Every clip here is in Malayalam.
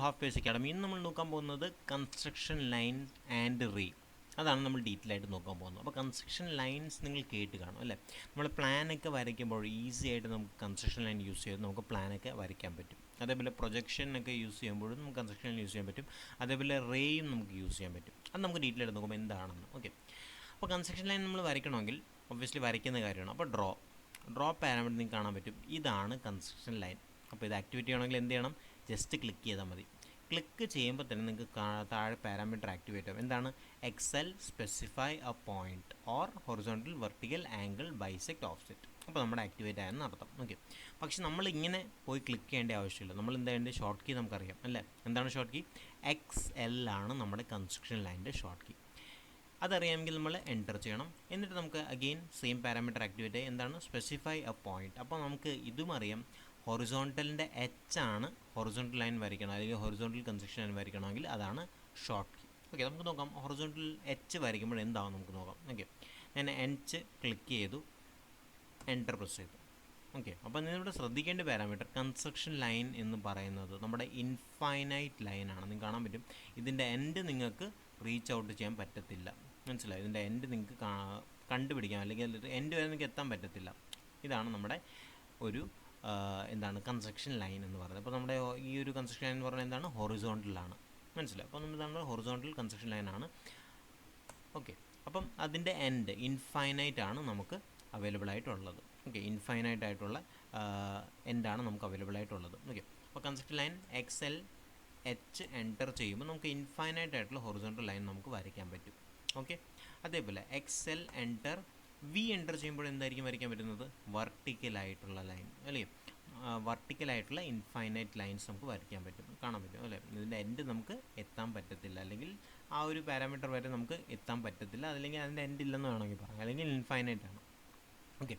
Half pace academy. ഇന്ന് നമ്മൾ നോക്കാൻ പോകുന്നത് കൺസ്ട്രക്ഷൻ ലൈൻ ആൻഡ് റീ, അതാണ് നമ്മൾ ഡീറ്റെയിൽ ആയിട്ട് നോക്കാൻ പോകുന്നത്. അപ്പോൾ കൺസ്ട്രക്ഷൻ ലൈൻസ് നിങ്ങൾ കേട്ട് കാണും അല്ലേ. നമ്മൾ പ്ലാനൊക്കെ വരയ്ക്കുമ്പോൾ ഈസി ആയിട്ട് നമുക്ക് കൺസ്ട്രക്ഷൻ ലൈൻ യൂസ് ചെയ്ത് നമുക്ക് പ്ലാനൊക്കെ വരയ്ക്കാൻ പറ്റും. അതേപോലെ പ്രൊജക്ഷനൊക്കെ യൂസ് ചെയ്യുമ്പോഴും നമുക്ക് കൺസ്ട്രക്ഷൻ ലൈൻ യൂസ് ചെയ്യാൻ പറ്റും. അതേപോലെ റേയും നമുക്ക് യൂസ് ചെയ്യാൻ പറ്റും. അത് നമുക്ക് ഡീറ്റെയിൽ ആയിട്ട് നോക്കുമ്പോൾ എന്താണെന്ന്. ഓക്കെ, അപ്പോൾ കൺസ്ട്രക്ഷൻ ലൈൻ നമ്മൾ വരയ്ക്കണമെങ്കിൽ ഒബ്വിയസ്ലി വരയ്ക്കുന്ന കാര്യമാണ്. അപ്പോൾ ഡ്രോ പാരാമീറ്റർ നിങ്ങൾക്ക് കാണാൻ പറ്റും. ഇതാണ് കൺസ്ട്രക്ഷൻ ലൈൻ. അപ്പോൾ ഇത് ആക്ടിവേറ്റ് ചെയ്യണമെങ്കിൽ എന്ത് ചെയ്യണം? ജസ്റ്റ് ക്ലിക്ക് ചെയ്താൽ മതി. ക്ലിക്ക് ചെയ്യുമ്പോൾ തന്നെ നിങ്ങൾക്ക് താഴെ പാരാമീറ്റർ ആക്ടിവേറ്റ് ആവും. എന്താണ്? XL specify a point or horizontal vertical angle bisect offset. അപ്പോൾ നമ്മുടെ ആക്ടിവേറ്റ് ആയെന്ന് അർത്ഥം. ഓക്കെ, പക്ഷെ നമ്മൾ ഇങ്ങനെ പോയി ക്ലിക്ക് ചെയ്യേണ്ട ആവശ്യമില്ല. നമ്മൾ എന്താ ചെയ്യേണ്ടത്? ഷോർട്ട് കീ നമുക്കറിയാം അല്ലേ. എന്താണ് ഷോർട്ട് കീ? XL ആണ് നമ്മുടെ കൺസ്ട്രക്ഷൻ ലൈനിൻ്റെ ഷോർട്ട് കീ. അതറിയാമെങ്കിൽ നമ്മൾ എൻ്റർ ചെയ്യണം. എന്നിട്ട് നമുക്ക് അഗെയിൻ സെയിം പാരാമീറ്റർ ആക്ടിവേറ്റ് ആയി. എന്താണ്? Specify a point. അപ്പോൾ നമുക്ക് ഇതും അറിയാം, ഹൊറിസോണ്ടലിൻ്റെ H ആണ് ഹൊറിസോണ്ടൽ ലൈൻ വരയ്ക്കണം, അല്ലെങ്കിൽ ഹൊറിസോണ്ടൽ കൺസ്ട്രക്ഷൻ ലൈൻ വരയ്ക്കണമെങ്കിൽ അതാണ് ഷോർട്ട് കീ. ഓക്കെ, നമുക്ക് നോക്കാം ഹൊറിസോണ്ടൽ H വരയ്ക്കുമ്പോൾ എന്താവും നമുക്ക് നോക്കാം. ഓക്കെ, ഞാൻ H ക്ലിക്ക് ചെയ്തു, എൻ്റർ പ്രസ് ചെയ്തു. ഓക്കെ, അപ്പോൾ നിങ്ങളിവിടെ ശ്രദ്ധിക്കേണ്ട പാരാമീറ്റർ കൺസ്ട്രക്ഷൻ ലൈൻ എന്ന് പറയുന്നത് നമ്മുടെ ഇൻഫൈനൈറ്റ് ലൈനാണ്. നിങ്ങൾക്ക് കാണാൻ പറ്റും ഇതിൻ്റെ എൻഡ് നിങ്ങൾക്ക് റീച്ച് ഔട്ട് ചെയ്യാൻ പറ്റത്തില്ല. മനസ്സിലായി? ഇതിൻ്റെ എൻഡ് നിങ്ങൾക്ക് കണ്ടുപിടിക്കാം, അല്ലെങ്കിൽ എൻഡ് വരെ നിങ്ങൾക്ക് എത്താൻ പറ്റത്തില്ല. ഇതാണ് നമ്മുടെ ഒരു എന്താണ് കൺസ്ട്രക്ഷൻ ലൈൻ എന്ന് പറയുന്നത്. അപ്പോൾ നമ്മുടെ ഈ ഒരു കൺസ്ട്രക്ഷൻ ലൈൻ എന്ന് പറയുന്നത് എന്താണ്? ഹൊറിസോണ്ടലാണ്. മനസ്സിലായി? അപ്പോൾ നമ്മുടെ ഹൊറിസോണ്ടൽ കൺസ്ട്രക്ഷൻ ലൈനാണ്. ഓക്കെ, അപ്പം അതിൻ്റെ എൻഡ് ഇൻഫൈനൈറ്റ് ആണ് നമുക്ക് അവൈലബിൾ ആയിട്ടുള്ളത്. ഓക്കെ, ഇൻഫൈനൈറ്റ് ആയിട്ടുള്ള എൻഡാണ് നമുക്ക് അവൈലബിൾ ആയിട്ടുള്ളത്. ഓക്കെ, അപ്പോൾ കൺസ്ട്രക്ഷൻ ലൈൻ XLH എൻ്റർ ചെയ്യുമ്പോൾ നമുക്ക് ഇൻഫൈനൈറ്റ് ആയിട്ടുള്ള ഹൊറിസോണ്ടൽ ലൈൻ നമുക്ക് വരയ്ക്കാൻ പറ്റും. ഓക്കെ, അതേപോലെ XL എൻ്റർ V എൻ്റർ ചെയ്യുമ്പോൾ എന്തായിരിക്കും വരയ്ക്കാൻ പറ്റുന്നത്? വെർട്ടിക്കലായിട്ടുള്ള ലൈൻ അല്ലേ. വെർട്ടിക്കലായിട്ടുള്ള ഇൻഫൈനൈറ്റ് ലൈൻസ് നമുക്ക് വരയ്ക്കാൻ പറ്റും, കാണാൻ പറ്റും അല്ലേ. ഇതിൻ്റെ എൻഡ് നമുക്ക് എത്താൻ പറ്റത്തില്ല, അല്ലെങ്കിൽ ആ ഒരു പാരാമീറ്റർ വരെ നമുക്ക് എത്താൻ പറ്റത്തില്ല, അല്ലെങ്കിൽ അതിൻ്റെ എൻഡ് ഇല്ലെന്ന് വേണമെങ്കിൽ പറയാം, അല്ലെങ്കിൽ ഇൻഫൈനൈറ്റ് ആണ്. ഓക്കെ,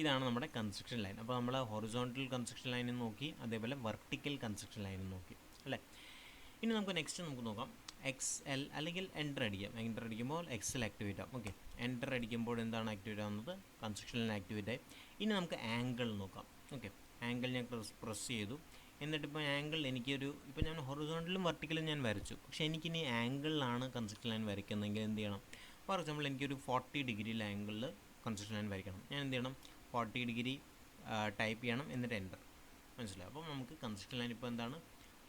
ഇതാണ് നമ്മുടെ കൺസ്ട്രക്ഷൻ ലൈൻ. അപ്പോൾ നമ്മൾ ഹൊറിസോണ്ടൽ കൺസ്ട്രക്ഷൻ ലൈനും നോക്കി, അതേപോലെ വെർട്ടിക്കൽ കൺസ്ട്രക്ഷൻ ലൈനും നോക്കി അല്ലേ. ഇനി നമുക്ക് നെക്സ്റ്റ് നമുക്ക് നോക്കാം XL, അല്ലെങ്കിൽ എൻ്റർ അടിക്കാം. എൻ്റർ അടിക്കുമ്പോൾ XL ആക്ടിവേറ്റ് ആവും. ഓക്കെ, എൻ്റർ അടിക്കുമ്പോൾ എന്താണ് ആക്ടിവേറ്റ് ആവുന്നത്? കൺസ്ട്രക്ഷൻ ലൈൻ ആക്ടിവേറ്റ് ആയി. ഇനി നമുക്ക് ആംഗിൾ നോക്കാം. ഓക്കെ, ആംഗിൾ ഞാൻ പ്രസ് ചെയ്തു. എന്നിട്ടിപ്പോൾ ആംഗിൾ എനിക്കൊരു, ഇപ്പോൾ ഞാൻ ഹൊറിസോണ്ടലും വെർട്ടിക്കലും ഞാൻ വരച്ചു, പക്ഷേ എനിക്കിനി ആംഗിളിലാണ് കൺസ്ട്രക്ഷൻ ലൈൻ വരയ്ക്കുന്നതെങ്കിൽ എന്ത് ചെയ്യണം? ഫോർ എക്സാമ്പിൾ എനിക്കൊരു 40 ഡിഗ്രി ആംഗിളിൽ കൺസ്ട്രക്ഷൻ ലൈൻ വരയ്ക്കണം. ഞാൻ എന്ത് ചെയ്യണം? 40 ഡിഗ്രി ടൈപ്പ് ചെയ്യണം, എന്നിട്ട് എൻ്റർ. മനസ്സിലായി? അപ്പോൾ നമുക്ക് കൺസ്ട്രക്ഷൻ ലൈൻ ഇപ്പോൾ എന്താണ്?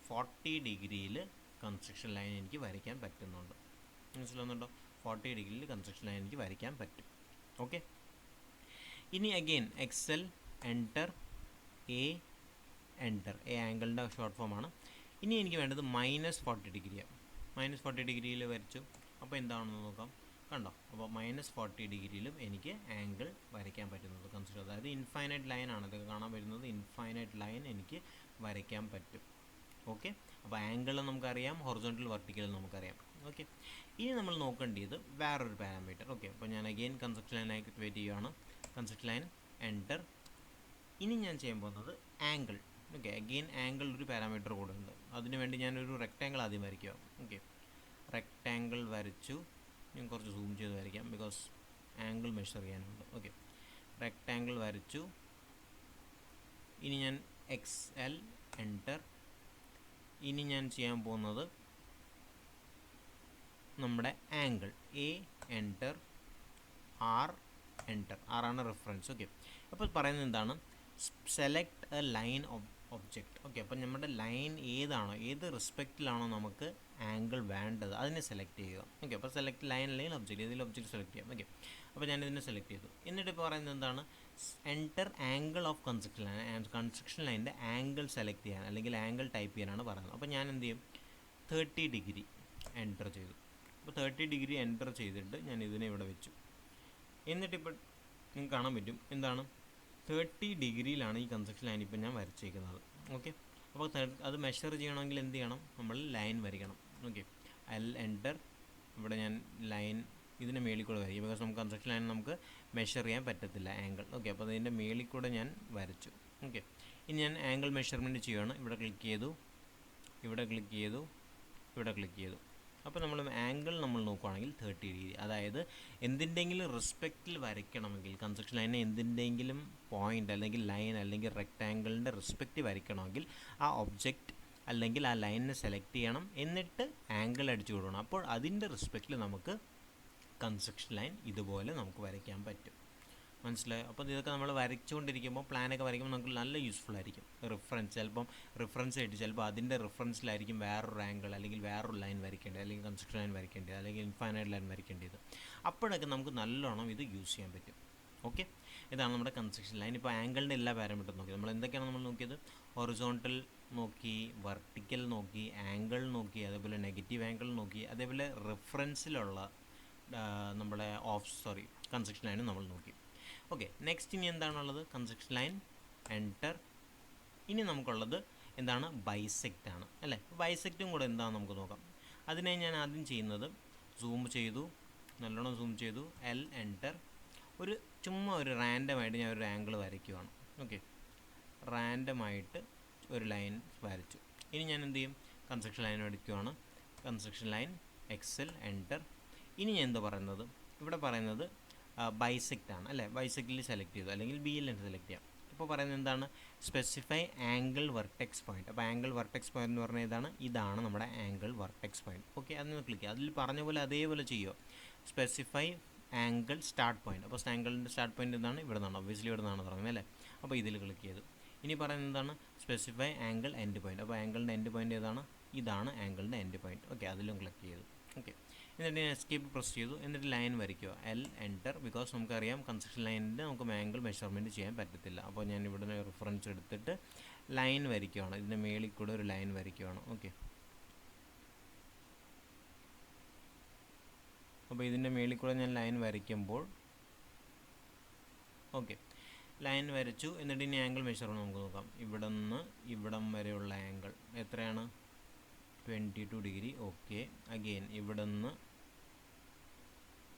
40 ഡിഗ്രിയിൽ കൺസ്ട്രക്ഷൻ ലൈൻ എനിക്ക് വരയ്ക്കാൻ പറ്റുന്നുണ്ട്. മനസ്സിലാവുന്നുണ്ടോ? 40 ഡിഗ്രിയിൽ കൺസ്ട്രക്ഷൻ ലൈൻ എനിക്ക് വരയ്ക്കാൻ പറ്റും. ഓക്കെ, ഇനി അഗെയിൻ XL എൻ്റർ, എൻ്റർ. ആംഗിളിൻ്റെ ഷോർട്ട് ഫോമാണ്. ഇനി എനിക്ക് വേണ്ടത് -40 ഡിഗ്രിയാണ്. -40 ഡിഗ്രിയിൽ വരച്ചു. അപ്പോൾ എന്താണെന്ന് നോക്കാം. കണ്ടോ? അപ്പോൾ -40 ഡിഗ്രിയിലും എനിക്ക് ആംഗിൾ വരയ്ക്കാൻ പറ്റുന്നത് കൺസിഡർ, അതായത് ഇൻഫൈനൈറ്റ് ലൈനാണ് ഇതൊക്കെ കാണാൻ പറ്റുന്നത്. ഇൻഫൈനൈറ്റ് ലൈൻ എനിക്ക് വരയ്ക്കാൻ പറ്റും. ഓക്കെ, അപ്പോൾ ആംഗിൾ നമുക്കറിയാം, ഹൊറിസോണ്ടൽ വെർട്ടിക്കൽ നമുക്കറിയാം. ഓക്കെ, ഇനി നമ്മൾ നോക്കേണ്ടത് വേറൊരു പാരാമീറ്റർ. ഓക്കെ, അപ്പോൾ ഞാൻ അഗെയിൻ കൺസ്ട്രക്ഷൻ ലൈൻ ആക്ടിവേറ്റ് ചെയ്യുകയാണ്. Construction line enter. ഇനി ഞാൻ ചെയ്യാൻ പോകുന്നത് ആംഗിൾ. ഓക്കെ, അഗെയിൻ ആംഗിൾ ഒരു പാരാമീറ്റർ കൂടെ ഉണ്ട്. അതിനുവേണ്ടി ഞാനൊരു റെക്റ്റാങ്കിൾ ആദ്യം വരയ്ക്കുക. ഓക്കെ, റെക്റ്റാങ്കിൾ വരച്ചു. ഞാൻ കുറച്ച് സൂം ചെയ്ത് വരയ്ക്കാം, ബിക്കോസ് ആംഗിൾ മെഷർ ചെയ്യാനുണ്ട്. ഓക്കെ, റെക്റ്റാങ്കിൾ വരച്ചു. ഇനി ഞാൻ XL എൻ്റർ. ഇനി ഞാൻ ചെയ്യാൻ പോകുന്നത് നമ്മുടെ ആംഗിൾ എൻ്റർ, എൻ്റർ. ആണ് റെഫറൻസ്. ഓക്കെ, അപ്പോൾ പറയുന്നത് എന്താണ്? Select a line object. Okay, അപ്പോൾ നമ്മുടെ ലൈൻ ഏതാണോ, ഏത് റെസ്പെക്റ്റിലാണോ നമുക്ക് ആംഗിൾ വേണ്ടത് അതിനെ സെലക്ട് ചെയ്യുക. ഓക്കെ, അപ്പോൾ സെലക്ട് ലൈൻ അല്ലെങ്കിൽ ഒബ്ജക്റ്റ്, ഇതിൽ ഒബ്ജക്റ്റ് സെലക്ട് ചെയ്യാം. ഓക്കെ, അപ്പോൾ ഞാനിതിനെ സെലക്ട് ചെയ്തു. എന്നിട്ട് ഇപ്പോൾ പറയുന്നത് എന്താണ്? Enter angle of construction line. Construction ലൈനിൻ്റെ ആംഗിൾ സെലക്ട് ചെയ്യാൻ, അല്ലെങ്കിൽ ആംഗിൾ ടൈപ്പ് ചെയ്യാനാണ് പറയുന്നത്. അപ്പോൾ ഞാൻ എന്ത് ചെയ്യും? 30 ഡിഗ്രി എൻ്റർ ചെയ്തു. അപ്പോൾ 30 ഡിഗ്രി എൻ്റർ ചെയ്തിട്ട് ഞാൻ ഇതിനെ ഇവിടെ വെച്ചു. എന്നിട്ടിപ്പോൾ നിങ്ങൾക്ക് കാണാൻ പറ്റും എന്താണ്? 30 ഡിഗ്രിയിലാണ് ഈ കൺസ്ട്രക്ഷൻ ലൈൻ ഇപ്പോൾ ഞാൻ വരച്ചേക്കുന്നത്. ഓക്കെ, അപ്പോൾ അത് മെഷർ ചെയ്യണമെങ്കിൽ എന്ത് ചെയ്യണം? നമ്മൾ ലൈൻ വരയ്ക്കണം. Okay, enter. ഇവിടെ ഞാൻ ലൈൻ ഇതിൻ്റെ മേളിൽ കൂടെ വരയ്ക്കും, ബിക്കോസ് നമുക്ക് കൺസ്ട്രക്ഷൻ ലൈൻ നമുക്ക് മെഷർ ചെയ്യാൻ പറ്റത്തില്ല ആംഗിൾ. ഓക്കെ, അപ്പോൾ അതിൻ്റെ മേളിൽ കൂടെ ഞാൻ വരച്ചു. ഓക്കെ, ഇനി ഞാൻ ആംഗിൾ മെഷർമെൻറ്റ് ചെയ്യുകയാണ്. ഇവിടെ ക്ലിക്ക് ചെയ്തു, ഇവിടെ ക്ലിക്ക് ചെയ്തു, ഇവിടെ ക്ലിക്ക് ചെയ്തു. അപ്പോൾ നമ്മൾ ആംഗിൾ നമ്മൾ നോക്കുകയാണെങ്കിൽ 30 ഡിഗ്രി, അതായത് എന്തിൻ്റെങ്കിലും റെസ്പെക്റ്റിൽ വരയ്ക്കണമെങ്കിൽ, കൺസ്ട്രക്ഷൻ ലൈനെ എന്തിൻ്റെങ്കിലും പോയിൻ്റ് അല്ലെങ്കിൽ ലൈൻ അല്ലെങ്കിൽ റെക്റ്റാങ്കിളിൻ്റെ റെസ്പെക്റ്റ് വരയ്ക്കണമെങ്കിൽ ആ ഒബ്ജക്റ്റ് അല്ലെങ്കിൽ ആ ലൈനിനെ സെലക്ട് ചെയ്യണം, എന്നിട്ട് ആംഗിൾ അടിച്ചു കൊടുക്കണം. അപ്പോൾ അതിൻ്റെ റെസ്പെക്റ്റിൽ നമുക്ക് കൺസ്ട്രക്ഷൻ ലൈൻ ഇതുപോലെ നമുക്ക് വരയ്ക്കാൻ പറ്റും. മനസ്സിലായോ? അപ്പോൾ ഇതൊക്കെ നമ്മൾ വരച്ചുകൊണ്ടിരിക്കുമ്പോൾ പ്ലാനൊക്കെ വരയ്ക്കുമ്പോൾ നമുക്ക് നല്ല യൂസ്ഫുൾ ആയിരിക്കും. ചിലപ്പം റിഫറൻസ് ആയിട്ട് ചിലപ്പോൾ അതിൻ്റെ റിഫറൻസിലായിരിക്കും വേറൊരു ആംഗിൾ അല്ലെങ്കിൽ വേറൊരു ലൈൻ വരയ്ക്കേണ്ടത്, അല്ലെങ്കിൽ കൺസ്ട്രക്ഷൻ ലൈൻ വരയ്ക്കേണ്ടത്, അല്ലെങ്കിൽ ഇൻഫൈനൈറ്റ് ലൈൻ വരയ്ക്കേണ്ടത്. അപ്പോഴൊക്കെ നമുക്ക് നല്ലോണം ഇത് യൂസ് ചെയ്യാൻ പറ്റും. ഓക്കെ, ഇതാണ് നമ്മുടെ കൺസ്ട്രക്ഷൻ ലൈൻ. ഇപ്പോൾ ആംഗിളിൻ്റെ എല്ലാ പാരാമീറ്ററും നോക്കി. നമ്മൾ എന്തൊക്കെയാണ് നമ്മൾ നോക്കിയത്? ഹൊറിസോണ്ടൽ നോക്കി, വെർട്ടിക്കൽ നോക്കി, ആംഗിൾ നോക്കി, അതേപോലെ നെഗറ്റീവ് ആംഗിൾ നോക്കി, അതേപോലെ റിഫറൻസിലുള്ള നമ്മുടെ കൺസ്ട്രക്ഷൻ ലൈനും നമ്മൾ നോക്കി. ഓക്കെ, നെക്സ്റ്റ് ഇനി എന്താണുള്ളത്? Construction line, enter. ഇനി നമുക്കുള്ളത് എന്താണ്? ബൈസെക്റ്റ് ആണ് അല്ലേ? ബൈസെക്റ്റും കൂടെ എന്താണെന്ന് നമുക്ക് നോക്കാം. അതിനായി ഞാൻ ആദ്യം ചെയ്യുന്നത് സൂം ചെയ്തു, നല്ലോണം സൂം ചെയ്തു, എൻറ്റർ. ചുമ്മാ ഒരു റാൻഡമായിട്ട് ഞാൻ ഒരു ആംഗിൾ വരയ്ക്കുവാണ്. ഓക്കെ, റാൻഡമായിട്ട് ഒരു ലൈൻ വരച്ചു. ഇനി ഞാൻ എന്ത് ചെയ്യും? കൺസ്ട്രക്ഷൻ ലൈൻ എടുക്കുകയാണ്. Construction line, XL, enter. ഇനി ഞാൻ എന്താ പറയുന്നത്? ഇവിടെ പറയുന്നത് ബൈസെക്റ്റ് ആണ് അല്ലേ? ബൈസെക്റ്റിൽ സെലക്ട് ചെയ്തു, അല്ലെങ്കിൽ ബിയിൽ സെലക്ട് ചെയ്യാം. ഇപ്പോൾ പറയുന്നത് എന്താണ്? Specify angle vertex point. അപ്പോൾ ആംഗിൾ വെർട്ടെക്സ് പോയിന്റ് എന്ന് പറഞ്ഞാൽ ഇതാണ് നമ്മുടെ ആംഗിൾ വെർട്ടെക്സ് പോയിന്റ്. ഓക്കെ, അതിന് ക്ലിക്ക് ചെയ്യുക. അതിൽ പറഞ്ഞ പോലെ അതേപോലെ ചെയ്യുക. Specify angle start point. അപ്പോൾ ആംഗിളിൻ്റെ സ്റ്റാർട്ട് പോയിന്റ് എന്താണ്? ഇവിടെ നിന്നാണ്, ഒബ്വിയസ്ലി ഇവിടെ നിന്നാണ് തുടങ്ങുന്നത് അല്ലേ? അപ്പോൾ ഇതിൽ ക്ലിക്ക് ചെയ്തു. ഇനി പറയുന്നത് എന്താണ്? Specify angle end point. അപ്പോൾ ആംഗിളിൻ്റെ എൻഡ് പോയിന്റ് ഏതാണ്? ഇതാണ് ആംഗിളിൻ്റെ എൻഡ് പോയിന്റ്. ഓക്കെ, അതിലും ക്ലിക്ക് ചെയ്തു. ഓക്കെ, എന്നിട്ട് ഞാൻ എസ്കേപ്പ് പ്രസ് ചെയ്തു. എന്നിട്ട് ലൈൻ വരയ്ക്കുക, എൻറ്റർ. ബിക്കോസ് നമുക്കറിയാം കൺസ്ട്രക്ഷൻ ലൈനിൻ്റെ നമുക്ക് ആംഗിൾ മെഷർമെൻറ്റ് ചെയ്യാൻ പറ്റത്തില്ല. അപ്പോൾ ഞാൻ ഇവിടെ നിന്ന് റിഫറൻസ് എടുത്തിട്ട് ലൈൻ വരയ്ക്കുകയാണ്. ഇതിൻ്റെ മേളിൽ കൂടെ ഒരു ലൈൻ വരയ്ക്കുകയാണ്. ഓക്കെ, അപ്പോൾ ഇതിൻ്റെ മേളിൽ കൂടെ ഞാൻ ലൈൻ വരയ്ക്കുമ്പോൾ ഓക്കെ, ലൈൻ വരച്ചു. എന്നിട്ട് ഇനി ആംഗിൾ മെഷർമെൻറ്റ് നമുക്ക് നോക്കാം. ഇവിടെ നിന്ന് ഇവിടം വരെയുള്ള ആംഗിൾ എത്രയാണ്? 22 ഡിഗ്രി. ഓക്കെ, അഗെയിൻ ഇവിടെ നിന്ന്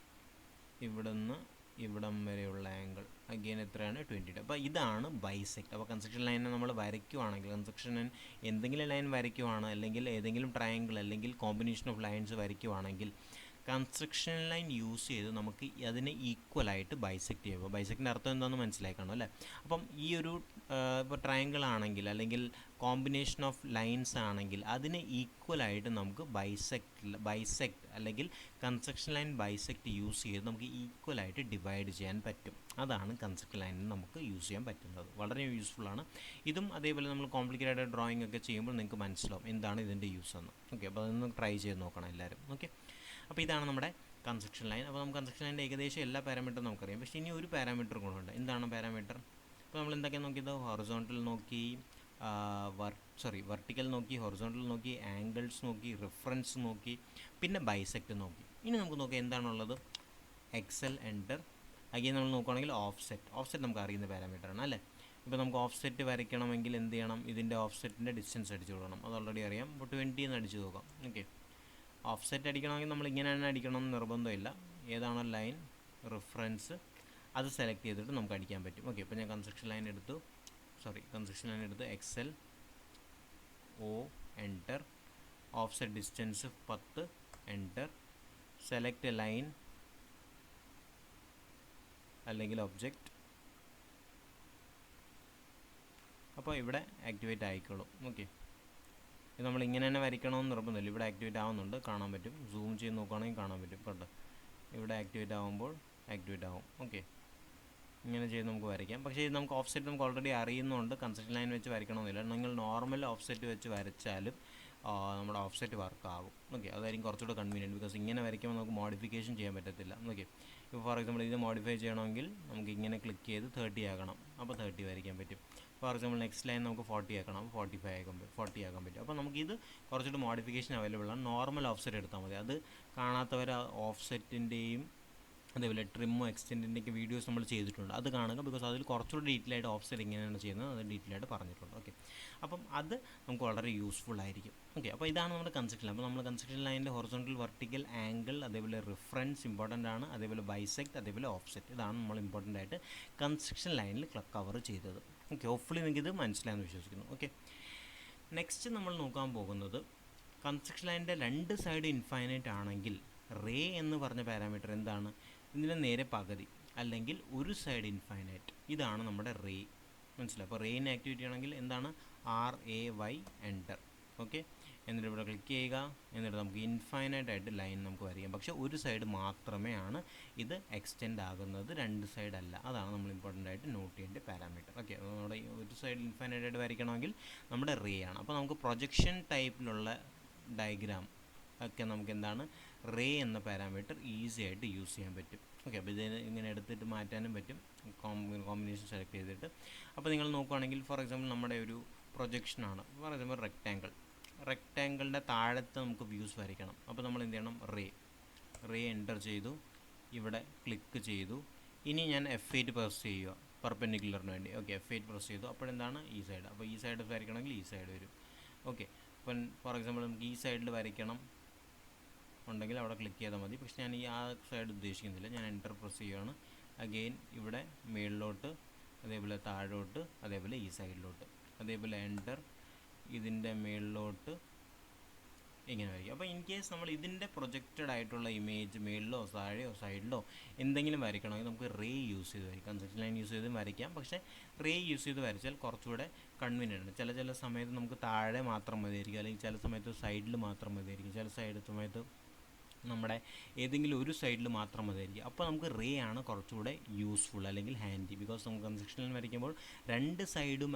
ഇവിടം വരെയുള്ള ആംഗിൾ അഗെയിൻ എത്രയാണ്? 22. അപ്പോൾ ഇതാണ് ബൈസെക്റ്റ്. അപ്പോൾ കൺസ്ട്രക്ഷൻ ലൈനെ നമ്മൾ വരയ്ക്കുവാണെങ്കിൽ, കൺസ്ട്രക്ഷൻ ലൈൻ എന്തെങ്കിലും ലൈൻ വരയ്ക്കുവാണ്, അല്ലെങ്കിൽ ഏതെങ്കിലും ട്രയാങ്കിൾ അല്ലെങ്കിൽ കോമ്പിനേഷൻ ഓഫ് ലൈൻസ് വരയ്ക്കുവാണെങ്കിൽ കൺസ്ട്രക്ഷൻ ലൈൻ യൂസ് ചെയ്ത് നമുക്ക് അതിനെ ഈക്വലായിട്ട് ബൈസെക്റ്റ് ചെയ്യുമ്പോൾ, ബൈസെക്റ്റിൻ്റെ അർത്ഥം എന്താണെന്ന് മനസ്സിലായി കാണും അല്ലേ? അപ്പം ഈ ഒരു ഇപ്പോൾ ട്രയാങ്കിൾ ആണെങ്കിൽ, അല്ലെങ്കിൽ കോമ്പിനേഷൻ ഓഫ് ലൈൻസ് ആണെങ്കിൽ അതിനെ ഈക്വലായിട്ട് നമുക്ക് ബൈസെക്റ്റ് അല്ലെങ്കിൽ കൺസ്ട്രക്ഷൻ ലൈൻ ബൈസെക്റ്റ് യൂസ് ചെയ്ത് നമുക്ക് ഈക്വലായിട്ട് ഡിവൈഡ് ചെയ്യാൻ പറ്റും. അതാണ് കൺസ്ട്രക്ഷൻ ലൈനിൽ നമുക്ക് യൂസ് ചെയ്യാൻ പറ്റുന്നത്. വളരെ യൂസ്ഫുള്ളാണ്. ഇതും അതേപോലെ നമ്മൾ കോംപ്ലിക്കേറ്റഡ് ഡ്രോയിങ് ഒക്കെ ചെയ്യുമ്പോൾ നിങ്ങൾക്ക് മനസ്സിലാവും എന്താണ് ഇതിൻ്റെ യൂസ് എന്ന്. ഓക്കെ, അപ്പോൾ അതൊന്ന് ട്രൈ ചെയ്ത് നോക്കണം എല്ലാവരും. ഓക്കെ, അപ്പോൾ ഇതാണ് നമ്മുടെ കൺസ്ട്രക്ഷൻ ലൈൻ. അപ്പോൾ നമുക്ക് കൺസ്ട്രക്ഷൻ ലൈനിൻ്റെ ഏകദേശം എല്ലാ പാരാമീറ്ററും നമുക്കറിയാം. പക്ഷേ ഇനി ഒരു പാരാമീറ്റർ കൂടെ. എന്താണ് പാരാമീറ്റർ? അപ്പോൾ നമ്മൾ എന്തൊക്കെയാണ് നോക്കിയത്? ഹൊറിസോണ്ടൽ നോക്കി, വെർട്ടിക്കൽ നോക്കി, ഹൊറിസോണ്ടൽ നോക്കി, ആംഗിൾസ് നോക്കി, റിഫറൻസ് നോക്കി, പിന്നെ ബൈസെക്റ്റ് നോക്കി. ഇനി നമുക്ക് നോക്കാം എന്താണുള്ളത്. Excel, enter. അഗെയിൻ നമ്മൾ നോക്കുകയാണെങ്കിൽ ഓഫ്സെറ്റ് നമുക്ക് അറിയുന്ന പാരാമീറ്ററാണ് അല്ലേ? ഇപ്പോൾ നമുക്ക് ഓഫ്സെറ്റ് വരയ്ക്കണമെങ്കിൽ എന്ത് ചെയ്യണം? ഇതിൻ്റെ ഓഫ്സെറ്റിൻ്റെ ഡിസ്റ്റൻസ് അടിച്ചു കൊടുക്കണം. അത് ഓൾറെഡി അറിയാം. അപ്പോൾ 20 എന്ന് അടിച്ചു നോക്കാം. ഓക്കെ, ഓഫ്സെറ്റ് അടിക്കണമെങ്കിൽ നമ്മൾ ഇങ്ങനെ തന്നെ അടിക്കണമെന്ന് നിർബന്ധമില്ല. ഏതാണോ ലൈൻ റിഫറൻസ് അത് സെലക്ട് ചെയ്തിട്ട് നമുക്ക് അടിക്കാൻ പറ്റും. ഓക്കെ, ഇപ്പോൾ ഞാൻ കൺസ്ട്രക്ഷൻ ലൈൻ എടുത്തു, XL, enter. Offset distance 10, enter. Select a line അല്ലെങ്കിൽ ഒബ്ജക്റ്റ്. അപ്പോൾ ഇവിടെ ആക്ടിവേറ്റ് ആയിക്കോളും. ഓക്കെ, ഇത് നമ്മൾ ഇങ്ങനെ തന്നെ വരയ്ക്കണമെന്ന് നിർബന്ധമില്ല. ഇവിടെ ആക്ടിവേറ്റ് ആവുന്നുണ്ട്, കാണാൻ പറ്റും. സൂം ചെയ്ത് നോക്കുകയാണെങ്കിൽ കാണാൻ പറ്റും. കേട്ടോ, ഇവിടെ ആക്ടിവേറ്റ് ആകുമ്പോൾ ആക്ടിവേറ്റ് ആവും. ഓക്കെ, ഇങ്ങനെ ചെയ്ത് നമുക്ക് വരയ്ക്കാം. പക്ഷേ ഇത് നമുക്ക് ഓഫ്സെറ്റ് നമുക്ക് ഓൾറെഡി അറിയുന്നതുകൊണ്ട് കൺസ്ട്രക്ഷൻ ലൈൻ വെച്ച് വരയ്ക്കണമെന്നില്ല. നിങ്ങൾ നോർമൽ ഓഫ്സെറ്റ് വെച്ച് വരച്ചാലും നമ്മുടെ ഓഫ്സെറ്റ് വർക്ക് ആകും. ഓക്കെ, അതായിരിക്കും കുറച്ചുകൂടെ കൺവീനിയൻറ്റ്. ബിക്കോസ് ഇങ്ങനെ വരയ്ക്കുമ്പോൾ നമുക്ക് മോഡിഫിക്കേഷൻ ചെയ്യാൻ പറ്റത്തില്ല. ഓക്കെ, ഇപ്പോൾ ഫോർ എക്സാമ്പിൾ ഇത് മോഡിഫൈ ചെയ്യണമെങ്കിൽ നമുക്ക് ഇങ്ങനെ ക്ലിക്ക് ചെയ്ത് 30 ആക്കണം. അപ്പോൾ 30 വരയ്ക്കാൻ പറ്റും. ഫോർ എക്സാമ്പിൾ നെക്സ്റ്റ് ലൈൻ നമുക്ക് 40 ആക്കണം. അപ്പോൾ 40 ആക്കാൻ പറ്റും. അപ്പോൾ നമുക്കിത് കുറച്ചുകൂടി മോഡിഫിക്കേഷൻ അവൈലബിൾ ആണ്. നോർമൽ ഓഫ്സെറ്റ് എടുത്താൽ മതി. അത് കാണാത്തവർ ഓഫ്സെറ്റിൻ്റെയും അതേപോലെ ട്രിമ്മോ എക്സ്റ്റെൻഡിൻ്റെയൊക്കെ വീഡിയോസ് നമ്മൾ ചെയ്തിട്ടുണ്ട്. അത് കാണുക. ബിക്കോസ് അതിൽ കുറച്ചുകൂടി ഡീറ്റെയിൽ ആയിട്ട് ഓഫ്സെറ്റ് എങ്ങനെയാണ് ചെയ്യുന്നത് അത് ഡീറ്റെയിൽ ആയിട്ട് പറഞ്ഞിട്ടുണ്ട്. ഓക്കെ, അപ്പം അത് നമുക്ക് വളരെ യൂസ്ഫുൾ ആയിരിക്കും. ഓക്കെ, അപ്പോൾ ഇതാണ് നമ്മുടെ കൺസ്ട്രക്ഷൻ ലൈൻ. അപ്പോൾ നമ്മൾ കൺസ്ട്രക്ഷൻ ലൈനിൻ്റെ ഹൊറിസോണ്ടൽ, വെർട്ടിക്കൽ, ആംഗിൾ, അതേപോലെ റിഫറൻസ് ഇമ്പോർട്ടൻ്റ് ആണ്. അതേപോലെ ബൈസെക്റ്റ്, അതേപോലെ ഓഫ്സെറ്റ്, ഇതാണ് നമ്മൾ ഇമ്പോർട്ടൻ്റ് ആയിട്ട് കൺസ്ട്രക്ഷൻ ലൈനിൽ കവർ ചെയ്തത്. ഓക്കെ, ഹോപ്പ്ഫുള്ളി നിങ്ങൾക്കിത് മനസ്സിലായെന്ന് വിശ്വസിക്കുന്നു. ഓക്കെ, നെക്സ്റ്റ് നമ്മൾ നോക്കാൻ പോകുന്നത് കൺസ്ട്രക്ഷൻ ലൈനിൻ്റെ രണ്ട് സൈഡ് ഇൻഫൈനൈറ്റ് ആണെങ്കിൽ റേ എന്ന് പറഞ്ഞ പാരാമീറ്റർ എന്താണ്? ഇതിൻ്റെ നേരെ പകുതി അല്ലെങ്കിൽ ഒരു സൈഡ് ഇൻഫൈനൈറ്റ്. ഇതാണ് നമ്മുടെ റേ. മനസ്സിലായി? അപ്പോൾ റേയിന് ആക്ടിവിറ്റി ആണെങ്കിൽ എന്താണ്? RAY, enter. ഓക്കെ. എന്നിട്ട് ഇവിടെ ക്ലിക്ക് ചെയ്യുക. എന്നിട്ട് നമുക്ക് ഇൻഫൈനൈറ്റ് ആയിട്ട് ലൈൻ നമുക്ക് വരയ്ക്കാം. പക്ഷേ ഒരു സൈഡ് മാത്രമേ ആണ് ഇത് എക്സ്റ്റെൻഡ് ആകുന്നത്, രണ്ട് സൈഡ് അല്ല. അതാണ് നമ്മൾ ഇമ്പോർട്ടൻ്റ് ആയിട്ട് നോട്ട് ചെയ്യേണ്ട പാരാമീറ്റർ. ഓക്കെ, നമ്മുടെ ഒരു സൈഡ് ഇൻഫൈനൈറ്റ് ആയിട്ട് വരയ്ക്കണമെങ്കിൽ നമ്മുടെ റേ ആണ്. അപ്പോൾ നമുക്ക് പ്രൊജക്ഷൻ ടൈപ്പിലുള്ള ഡയഗ്രാം ഒക്കെ നമുക്ക് എന്താണ് റേ എന്ന പാരാമീറ്റർ ഈസി ആയിട്ട് യൂസ് ചെയ്യാൻ പറ്റും. ഓക്കെ, അപ്പോൾ ഇതിന് ഇങ്ങനെ എടുത്തിട്ട് മാറ്റാനും പറ്റും, കോമ്പിനേഷൻ സെലക്ട് ചെയ്തിട്ട്. അപ്പോൾ നിങ്ങൾ നോക്കുകയാണെങ്കിൽ ഫോർ എക്സാമ്പിൾ നമ്മുടെ ഒരു പ്രൊജക്ഷനാണ്, ഫോർ എക്സാമ്പിൾ റെക്റ്റാങ്കിളിൻ്റെ താഴത്ത് നമുക്ക് വ്യൂസ് വരയ്ക്കണം. അപ്പോൾ നമ്മൾ എന്ത് ചെയ്യണം, റേ എൻ്റർ ചെയ്തു, ഇവിടെ ക്ലിക്ക് ചെയ്തു. ഇനി ഞാൻ F8 പ്രസ് ചെയ്യുക പെർപെൻഡിക്കുലറിന് വേണ്ടി. ഓക്കെ, F8 പ്രസ് ചെയ്തു. അപ്പോഴെന്താണ് ഈ സൈഡ്, അപ്പോൾ ഈ സൈഡ് വരയ്ക്കണമെങ്കിൽ ഈ സൈഡ് വരും. ഓക്കെ, അപ്പം ഫോർ എക്സാമ്പിൾ നമുക്ക് ഈ സൈഡിൽ വരയ്ക്കണം ഉണ്ടെങ്കിൽ അവിടെ ക്ലിക്ക് ചെയ്താൽ മതി. പക്ഷേ ഞാൻ ആ സൈഡ് ഉദ്ദേശിക്കുന്നില്ല, ഞാൻ എൻ്റർ പ്രസ് ചെയ്യുകയാണ്. അഗെയിൻ ഇവിടെ മേളിലോട്ട്, അതേപോലെ താഴോട്ട്, അതേപോലെ ഈ സൈഡിലോട്ട്, അതേപോലെ എൻ്റർ, ഇതിൻ്റെ മേളിലോട്ട്, ഇങ്ങനെ വരയ്ക്കും. അപ്പോൾ ഇൻ കേസ് നമ്മൾ ഇതിൻ്റെ പ്രൊജക്റ്റഡ് ആയിട്ടുള്ള ഇമേജ് മേളിലോ താഴെയോ സൈഡിലോ എന്തെങ്കിലും വരയ്ക്കണമെങ്കിൽ നമുക്ക് റേ യൂസ് ചെയ്ത് വരയ്ക്കാം. കൺസ്ട്രക്ഷൻ ലൈൻ യൂസ് ചെയ്ത് വരയ്ക്കാം, പക്ഷേ റേ യൂസ് ചെയ്ത് വരച്ചാൽ കുറച്ചുകൂടെ കൺവീനിയൻ്റ് ആണ്. ചില സമയത്ത് നമുക്ക് താഴെ മാത്രം മതിയായിരിക്കും, അല്ലെങ്കിൽ ചില സമയത്ത് സൈഡിൽ മാത്രം മതിയായിരിക്കും, ചില സമയത്ത് നമ്മുടെ ഏതെങ്കിലും ഒരു സൈഡിൽ മാത്രം മതിയായിരിക്കും. അപ്പോൾ നമുക്ക് റേ ആണ് കുറച്ചുകൂടെ യൂസ്ഫുൾ അല്ലെങ്കിൽ ഹാൻഡി. ബിക്കോസ് നമുക്ക് കൺസ്ട്രക്ഷൻ ലൈൻ വരയ്ക്കുമ്പോൾ രണ്ട് സൈഡും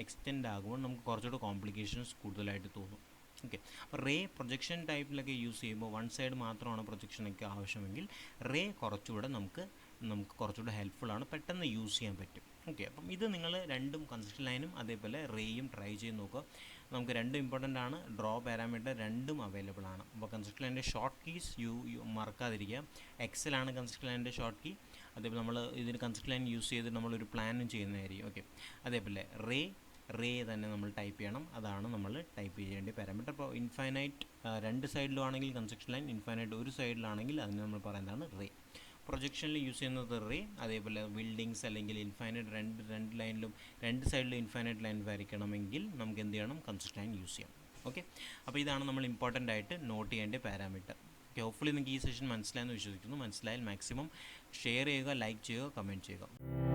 എക്സ്റ്റെൻഡ് ആകുമ്പോൾ നമുക്ക് കുറച്ചുകൂടെ കോംപ്ലിക്കേഷൻസ് കൂടുതലായിട്ട് തോന്നും. ഓക്കെ, അപ്പോൾ റേ പ്രൊജക്ഷൻ ടൈപ്പിലൊക്കെ യൂസ് ചെയ്യുമ്പോൾ വൺ സൈഡ് മാത്രമാണ് പ്രൊജക്ഷനൊക്കെ ആവശ്യമെങ്കിൽ റേ കുറച്ചുകൂടെ നമുക്ക് കുറച്ചുകൂടെ ഹെൽപ്ഫുള്ളാണ്, പെട്ടെന്ന് യൂസ് ചെയ്യാൻ പറ്റും. ഓക്കെ, അപ്പം ഇത് നിങ്ങൾ രണ്ടും കൺസ്ട്രക്ഷൻ ലൈനും അതേപോലെ റേയും ട്രൈ ചെയ്ത് നോക്കുക. നമുക്ക് രണ്ടും ഇമ്പോർട്ടൻ്റ് ആണ്, ഡ്രോ പാരാമീറ്റർ രണ്ടും അവൈലബിൾ ആണ്. അപ്പോൾ കൺസ്ട്രക്ഷൻ ലൈനിൻ്റെ ഷോർട്ട് കീസ് മറക്കാതിരിക്കുക. എക്സലാണ് കൺസ്ട്രക്ഷൻ ലൈനിൻ്റെ ഷോർട്ട് കീ. അതേപോലെ നമ്മൾ ഇതിന് കൺസ്ട്രക്ഷൻ ലൈൻ യൂസ് ചെയ്ത് നമ്മളൊരു പ്ലാനും ചെയ്യുന്നതായിരിക്കും. ഓക്കെ, അതേപോലെ റേ തന്നെ നമ്മൾ ടൈപ്പ് ചെയ്യണം, അതാണ് നമ്മൾ ടൈപ്പ് ചെയ്യേണ്ട പാരാമീറ്റർ. അപ്പോൾ ഇൻഫൈനൈറ്റ് രണ്ട് സൈഡിലും ആണെങ്കിൽ കൺസ്ട്രക്ഷൻ ലൈൻ, ഇൻഫൈനൈറ്റ് ഒരു സൈഡിലാണെങ്കിൽ അതിന് നമ്മൾ പറയുന്നതാണ് റേ. പ്രൊജക്ഷനിൽ യൂസ് ചെയ്യുന്നത് റേ, അതേപോലെ ബിൽഡിങ്സ് അല്ലെങ്കിൽ ഇൻഫൈനൈറ്റ് രണ്ട് ലൈനിലും രണ്ട് സൈഡിലും ഇൻഫൈനൈറ്റ് ലൈൻ വരയ്ക്കണമെങ്കിൽ നമുക്ക് എന്ത് ചെയ്യണം, കൺസ്ട്രക്ഷൻ ലൈൻ യൂസ് ചെയ്യാം. ഓക്കെ, അപ്പോൾ ഇതാണ് നമ്മൾ ഇമ്പോർട്ടൻ്റ് ആയിട്ട് നോട്ട് ചെയ്യേണ്ട പാരാമീറ്റർ. ഓക്കെ, ഹോപ്പ്ഫുള്ളി നിങ്ങൾക്ക് ഈ സെഷൻ മനസ്സിലായെന്ന് വിശ്വസിക്കുന്നു. മനസ്സിലായാൽ മാക്സിമം ഷെയർ ചെയ്യുക, ലൈക്ക് ചെയ്യുക, കമൻറ്റ് ചെയ്യുക.